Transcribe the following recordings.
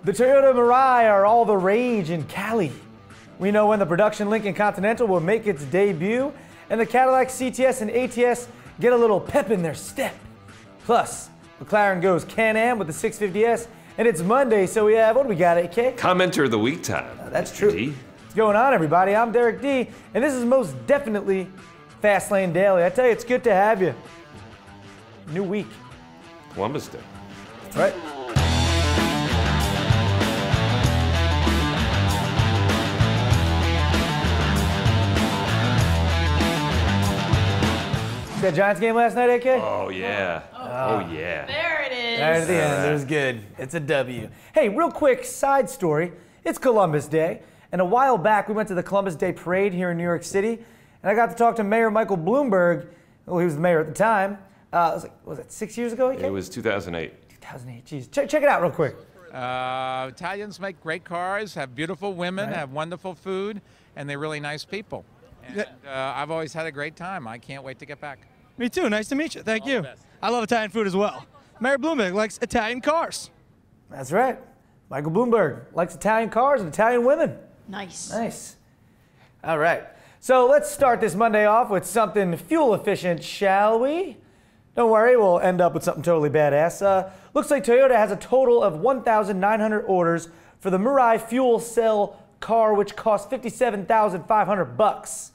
The Toyota Mirai are all the rage in Cali. We know when the production Lincoln Continental will make its debut, and the Cadillac CTS and ATS get a little pep in their step. Plus, McLaren goes Can-Am with the 650S, and it's Monday, so we have, what do we got, AK? Commenter of the week time. That's true. D. What's going on, everybody? I'm Derek D, and this is most definitely Fastlane Daily. I tell you, it's good to have you. New week. Columbus Day. That's right. That Giants game last night, AK? Oh, yeah. Oh, yeah. There it is. Right at the end, it was good. It's a W. Hey, real quick side story. It's Columbus Day, and a while back we went to the Columbus Day Parade here in New York City, and I got to talk to Mayor Michael Bloomberg. Well, he was the mayor at the time. Was it 6 years ago? AK? It was 2008. 2008, geez. Check it out real quick. Italians make great cars, have beautiful women, Right. have wonderful food, and they're really nice people. And I've always had a great time. I can't wait to get back. Me too. Nice to meet you. Thank All you. the best. I love Italian food as well. Mayor Bloomberg likes Italian cars. That's right. Michael Bloomberg likes Italian cars and Italian women. Nice. Nice. All right. So let's start this Monday off with something fuel efficient, shall we? Don't worry, we'll end up with something totally badass. Looks like Toyota has a total of 1,900 orders for the Mirai fuel cell car, which costs $57,500.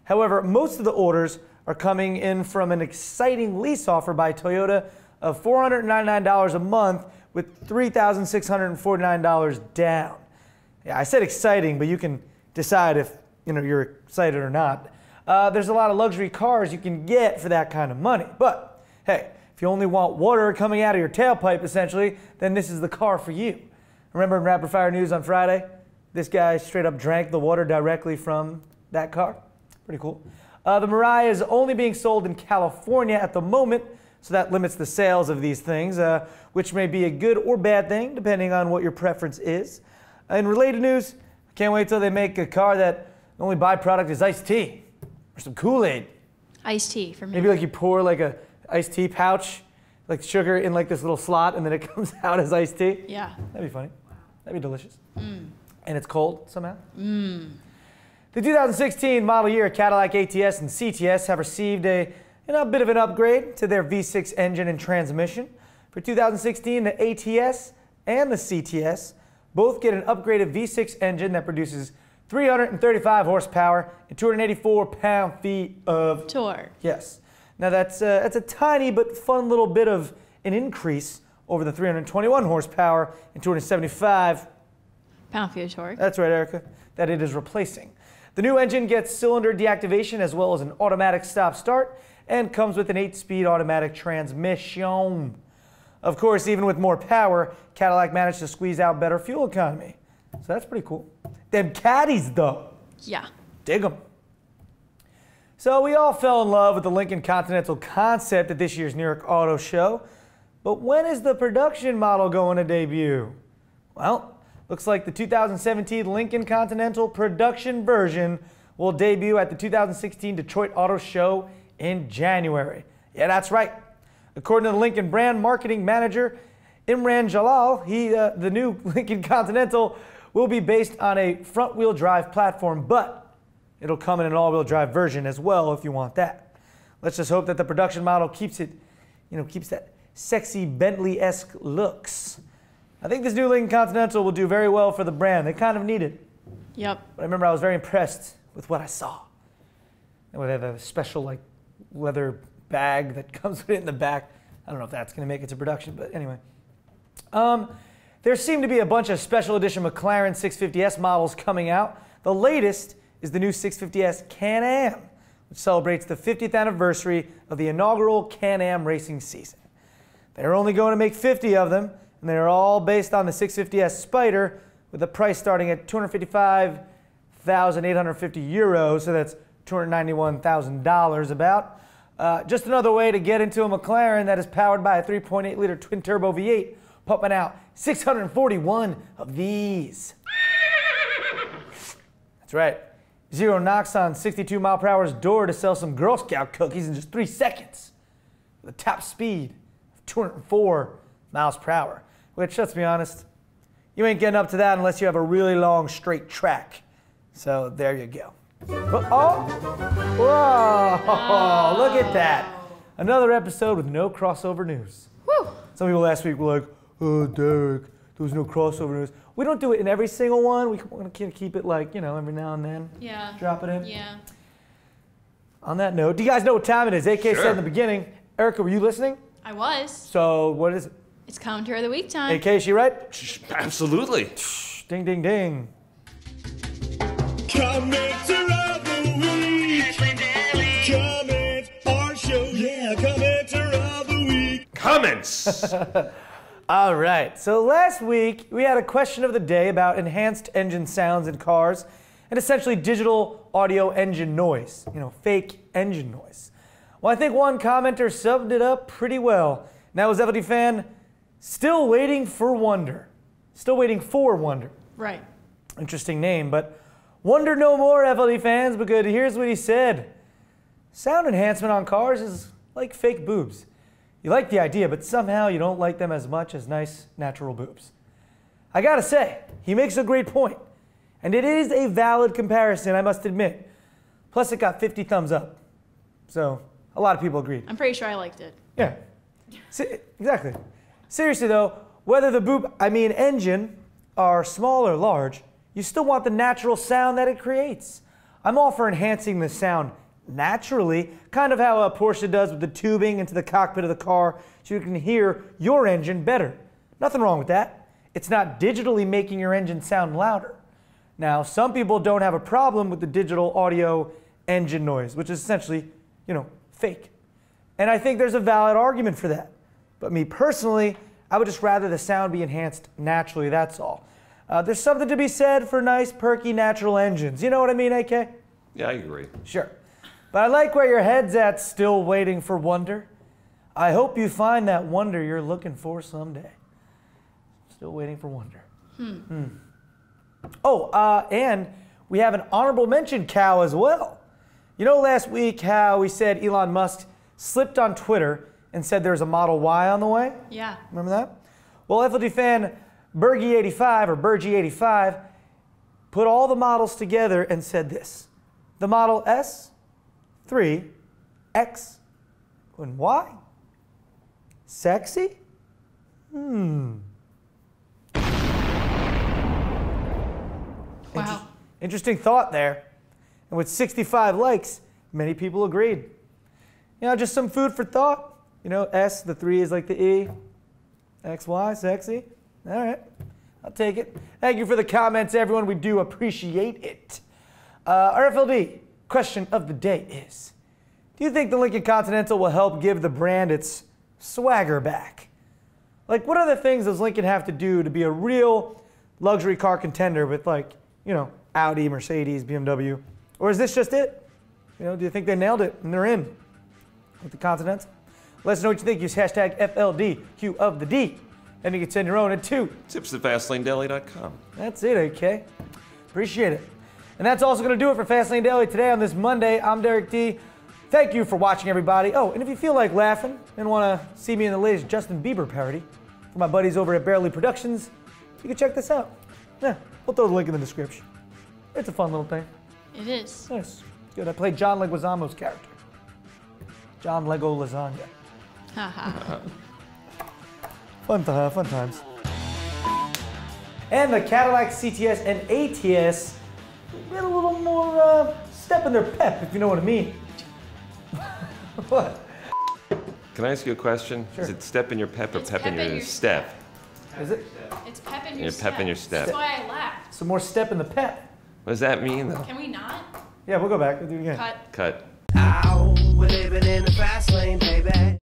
However, most of the orders are coming in from an exciting lease offer by Toyota of $499 a month with $3,649 down. Yeah, I said exciting, but you can decide if you're excited or not. There's a lot of luxury cars you can get for that kind of money. But hey, if you only want water coming out of your tailpipe, essentially, then this is the car for you. Remember in Rapid Fire News on Friday? This guy straight up drank the water directly from that car. Pretty cool. The Mirai is only being sold in California at the moment, so that limits the sales of these things, which may be a good or bad thing, depending on what your preference is. In related news, I can't wait till they make a car that the only byproduct is iced tea or some Kool-Aid. Iced tea for me. Maybe like you pour like a iced tea pouch, like sugar in like this little slot, and then it comes out as iced tea. Yeah. That'd be funny. That'd be delicious. And it's cold somehow. The 2016 model year Cadillac ATS and CTS have received a bit of an upgrade to their V6 engine and transmission. For 2016, the ATS and the CTS both get an upgraded V6 engine that produces 335 horsepower and 284 pound-feet of torque. Yes. Now that's a tiny but fun little bit of an increase over the 321 horsepower and 275 Pound-feet of torque. That's right, Erica, that it is replacing. The new engine gets cylinder deactivation as well as an automatic stop-start and comes with an 8-speed automatic transmission. Of course, even with more power, Cadillac managed to squeeze out better fuel economy. So that's pretty cool. Them caddies, though. Yeah. Dig them. So we all fell in love with the Lincoln Continental concept at this year's New York Auto Show. But when is the production model going to debut? Well, looks like the 2017 Lincoln Continental production version will debut at the 2016 Detroit Auto Show in January. Yeah, that's right. According to the Lincoln brand marketing manager, Imran Jalal, the new Lincoln Continental will be based on a front-wheel drive platform, but it'll come in an all-wheel drive version as well if you want that. Let's just hope that the production model keeps that sexy Bentley-esque looks. I think this new Lincoln Continental will do very well for the brand. They kind of need it. Yep. But I remember I was very impressed with what I saw. And they have a special like leather bag that comes with it in the back. I don't know if that's going to make it to production, but anyway. There seem to be a bunch of special edition McLaren 650S models coming out. The latest is the new 650S Can-Am, which celebrates the 50th anniversary of the inaugural Can-Am racing season. They're only going to make 50 of them, and they're all based on the 650S Spider, with the price starting at 255,850 euros, so that's $291,000 about. Just another way to get into a McLaren that is powered by a 3.8-liter twin-turbo V8, pumping out 641 of these. That's right. Zero knocks on 62 mile/hour's door to sell some Girl Scout cookies in just 3 seconds, with a top speed of 204 miles per hour, which, let's be honest, You ain't getting up to that unless you have a really long straight track. So there you go. Oh, whoa, look at that. Another episode with no crossover news. Woo. Some people last week were like, oh, Derek, there was no crossover news. We don't do it in every single one. We want to keep it like, you know, every now and then. Yeah. Drop it in. Yeah. On that note, do you guys know what time it is? AK Sure. said in the beginning. Erica, were you listening? I was. So what is it? It's commentary of the week time. AK, is she right? Absolutely. Ding, ding, ding. Commenter of the week. Comment our show. Yeah, commenter of the week. Comments. All right, so last week we had a question of the day about enhanced engine sounds in cars and essentially digital audio engine noise, you know, fake engine noise. Well, I think one commenter summed it up pretty well. And that was FLD fan, still waiting for Wonder. Still waiting for Wonder. Right. Interesting name, but wonder no more, FLD fans, because here's what he said. Sound enhancement on cars is like fake boobs. You like the idea, but somehow you don't like them as much as nice, natural boobs. I gotta say, he makes a great point. And it is a valid comparison, I must admit. Plus, it got 50 thumbs up. So, a lot of people agreed. I'm pretty sure I liked it. Yeah. Exactly. Seriously, though, whether the boob, engine, are small or large, you still want the natural sound that it creates. I'm all for enhancing the sound naturally, kind of how a Porsche does with the tubing into the cockpit of the car so you can hear your engine better. Nothing wrong with that. It's not digitally making your engine sound louder. Now, some people don't have a problem with the digital audio engine noise, which is essentially, you know, fake. And I think there's a valid argument for that. But me personally, I would just rather the sound be enhanced naturally, that's all. There's something to be said for nice, perky, natural engines. You know what I mean, AK? Yeah, I agree. Sure. But I like where your head's at, still waiting for Wonder. I hope you find that Wonder you're looking for someday. Still waiting for Wonder. Oh, and we have an honorable mention cow as well. You know last week how we said Elon Musk slipped on Twitter and said there's a Model Y on the way? Yeah. Remember that? Well, FLD fan Bergie85 or Bergie85 put all the models together and said this. The Model S, 3, X, and Y? Sexy? Wow. Interesting thought there. And with 65 likes, many people agreed. You know, just some food for thought. You know, S, the 3 is like the E. X, Y, sexy. All right, I'll take it. Thank you for the comments, everyone. We do appreciate it. RFLD, question of the day is, do you think the Lincoln Continental will help give the brand its swagger back? Like, what other things does Lincoln have to do to be a real luxury car contender with, like, you know, Audi, Mercedes, BMW? Or is this just it? You know, do you think they nailed it and they're in with the Continental? Let us know what you think. Use hashtag FLDQ of the D. And you can send your own at 2. Tips@FastlaneDeli.com. That's it, AK. Appreciate it. And that's also going to do it for Fastlane Daily today on this Monday. I'm Derek D. Thank you for watching, everybody. Oh, and if you feel like laughing and want to see me in the latest Justin Bieber parody from my buddies over at Barely Productions, you can check this out. Yeah, we'll throw the link in the description. It's a fun little thing. It is. Nice. Good. I played John Leguizamo's character. John Lego Lasagna. Haha. Fun times. And the Cadillac CTS and ATS get a little more step in their pep, if you know what I mean. What? Can I ask you a question? Sure. Is it step in your pep or It's pep in your step? Is it? It's pep in your Your step. pep in your step. That's why I laughed. Some more step in the pep. What does that mean, though? Can we not? Yeah, we'll go back. We'll do it again. Cut. Cut. Ow, we're living in the fast lane, baby.